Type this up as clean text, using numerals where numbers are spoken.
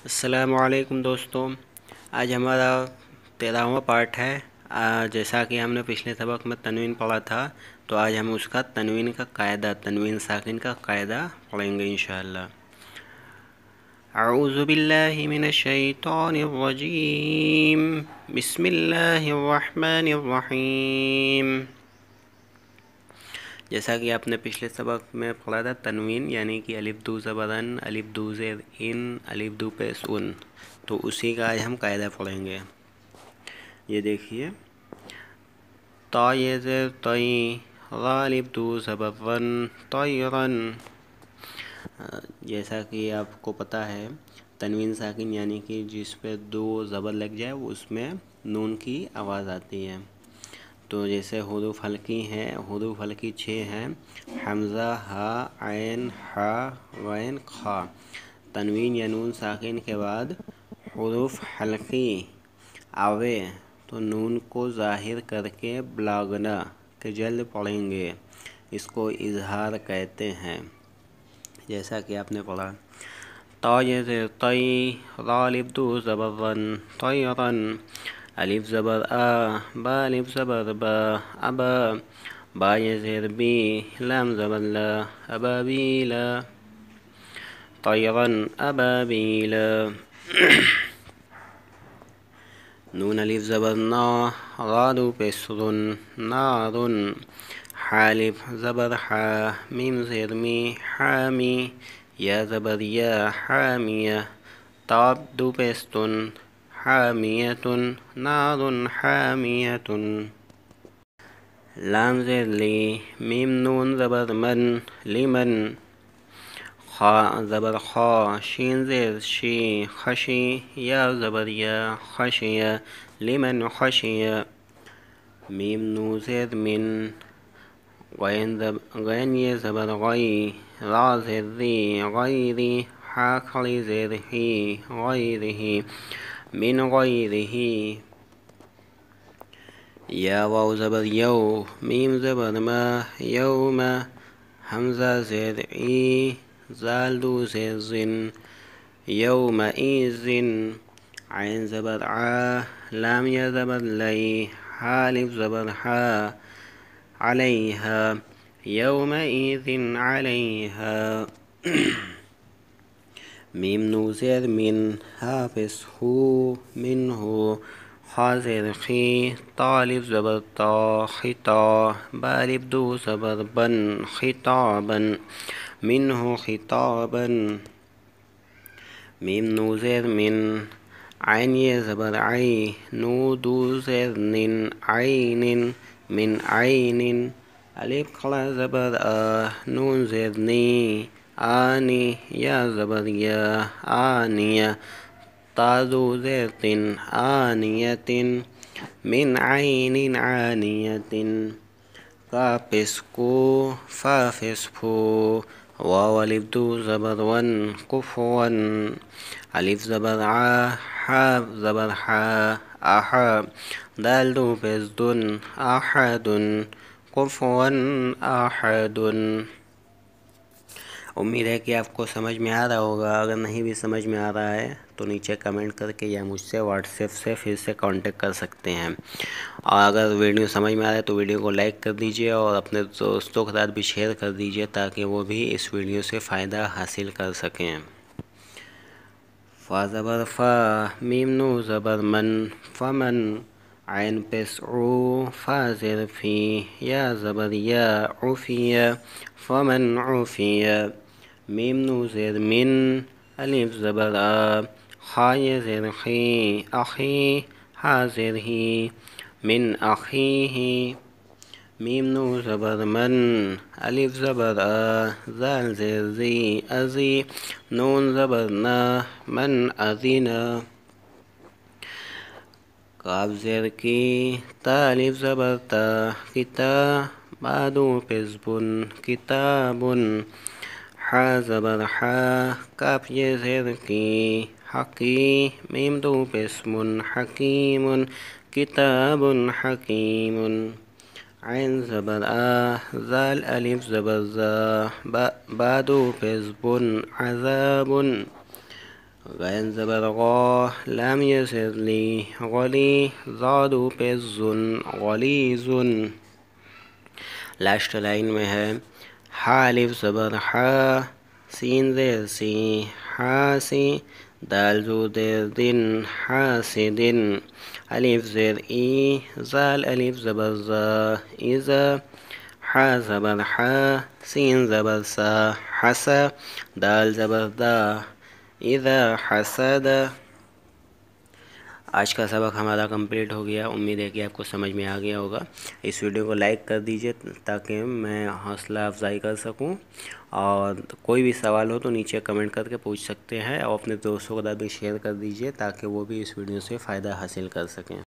السلام علیکم دوستوں، آج ہمارا 13واں پارٹ ہے۔ جیسا کہ ہم نے پچھلے سبق میں تنوین پڑھا تھا، تو آج ہم اس کا تنوین کا قاعدہ، تنوین ساکن کا قاعدہ پڑھیں گے انشاءاللہ۔ اعوذ باللہ من الشیطان الرجیم، بسم اللہ الرحمن الرحیم۔ جیسا کہ آپ نے پچھلے سبق میں پڑھا تھا، تنوین یعنی کہ الف دو زبر ان، الف دو زیر ان، الف دو پیش ان، تو اسی کا آج ہم قاعدہ پڑھیں گے۔ یہ دیکھیے، تا یہ زیر تئی، را الف دو زبر رن، طیرن۔ جیسا کہ آپ کو پتہ ہے، تنوین ساکن یعنی کہ جس پہ دو زبر لگ جائے اس میں نون کی آواز آتی ہے۔ تو جیسے حروف حلقی ہیں، حروف حلقی 6 ہیں: حمزہ، ہا، عین، حا، غین، خا۔ تنوین یا نون ساکن کے بعد حروف حلقی آوے تو نون کو ظاہر کر کے بلاغنا کہ جلد پڑھیں گے، اس کو اظہار کہتے ہیں۔ جیسا کہ آپ نے پڑھا، تا یہ زیر طی، را الف دو زبر رن، طیرن، الف زبر آ، با الف زبر با، ابا، با یہ زیر بی، لام زبر لا، ابابیلا، طیرن، ابابیلا۔ نون الف زبر نا، را دو پیسرن، نارن، حالف زبر حا، میم زیر می، حامی، یا زبر یا، حامیہ، تاب دو پیستن، حامیتن، نار حامیتن۔ لام زیر لی، میم نون زبر من، لمن، خا زبر خا، شین زیر شی، خشی، یا زبر یا، خشیہ، لمن خشیہ۔ میم نون زیر من، غین یہ زبر غی، را زیر ری، غیری، حا کھڑی زیر ہی، غیرہی، من غیرہ۔ یا واو زبر یو، میم زبر ما، یوم، حمزہ زیر ای، زال دو زیر زن، یومئذ، عین زبر عا، لام یا زبر لی، حالف زبر حا، علیہا، یومئذ علیہا۔ میم نو زیر من، حافظ ہو، من ہو، خا زیر خی، تا الف زبر تا، خطا، با الف دو زبر بن، خطابا، منہ خطابا۔ میم نو زیر من، عین یہ زبر عی، نو دو زیر نن، عین، من عین، الف کھڑا زبر آ، نون زیر نی، آنی، یا زبر یا، آنیہ، تا دو زیر تن، آنیۃ، من عین عانیۃ۔ کاف پیش کو، فا پیش فو، واو الف دو زبر ون، کفون، الف زبر عا، حا زبر حا، احا، دال دو پیش دن، احد، کفون احد۔ امید ہے کہ آپ کو سمجھ میں آ رہا ہوگا۔ اگر نہیں بھی سمجھ میں آ رہا ہے تو نیچے کمنٹ کر کے یا مجھ سے واٹس ایپ سے پھر سے کانٹیکٹ کر سکتے ہیں۔ اور اگر ویڈیو سمجھ میں آ رہا ہے تو ویڈیو کو لائک کر دیجیے اور اپنے دوستوں کے ساتھ بھی شیئر کر دیجیے تاکہ وہ بھی اس ویڈیو سے فائدہ حاصل کر سکیں۔ فا زبر فا، میم نو زبر من، فمن، عین پیش عو، فا زیر فی، یا زبر یا، عفیہ، فمن عفیہ۔ میم نو زیر من، الف زبر آ، خا یہ زیر خی، اخی، ہا زیر ہی، من اخیہ۔ میم نو زبر من، الف زبر آ، زال زیر زی، ازی، نون زبر نا، من اذنا۔ کاف زیر کی، تا الف زبر تا، کتا، با دو پیش بن، کتابن، حا زبر حا، کاف یہ زیر کی، حقی، میم دو پیش من، حکیم، کتاب حکیم۔ عین زبر آ، زال الف زبر زا، با دو پیش بن، عذاب، غین زبر غا، لام یزر لی، غلی، زادو پہ زن، غلیظن۔ لاسٹ لائن میں ہے حا الف زبر حا، سین زیر سی، حاسی، دال زو زیر دن، حاسدن۔ الف زیر ای، زال الف زبر زا، ایزا، حا زبر حا، سین زبر سا، حسا، دال زبر دا، اذا حسد۔ آج کا سبق ہمارا کمپلیٹ ہو گیا، امید ہے کہ آپ کو سمجھ میں آ گیا ہوگا۔ اس ویڈیو کو لائک کر دیجیے تاکہ میں حوصلہ افزائی کر سکوں، اور کوئی بھی سوال ہو تو نیچے کمنٹ کر کے پوچھ سکتے ہیں، اور اپنے دوستوں کے ساتھ بھی شیئر کر دیجیے تاکہ وہ بھی اس ویڈیو سے فائدہ حاصل کر سکیں۔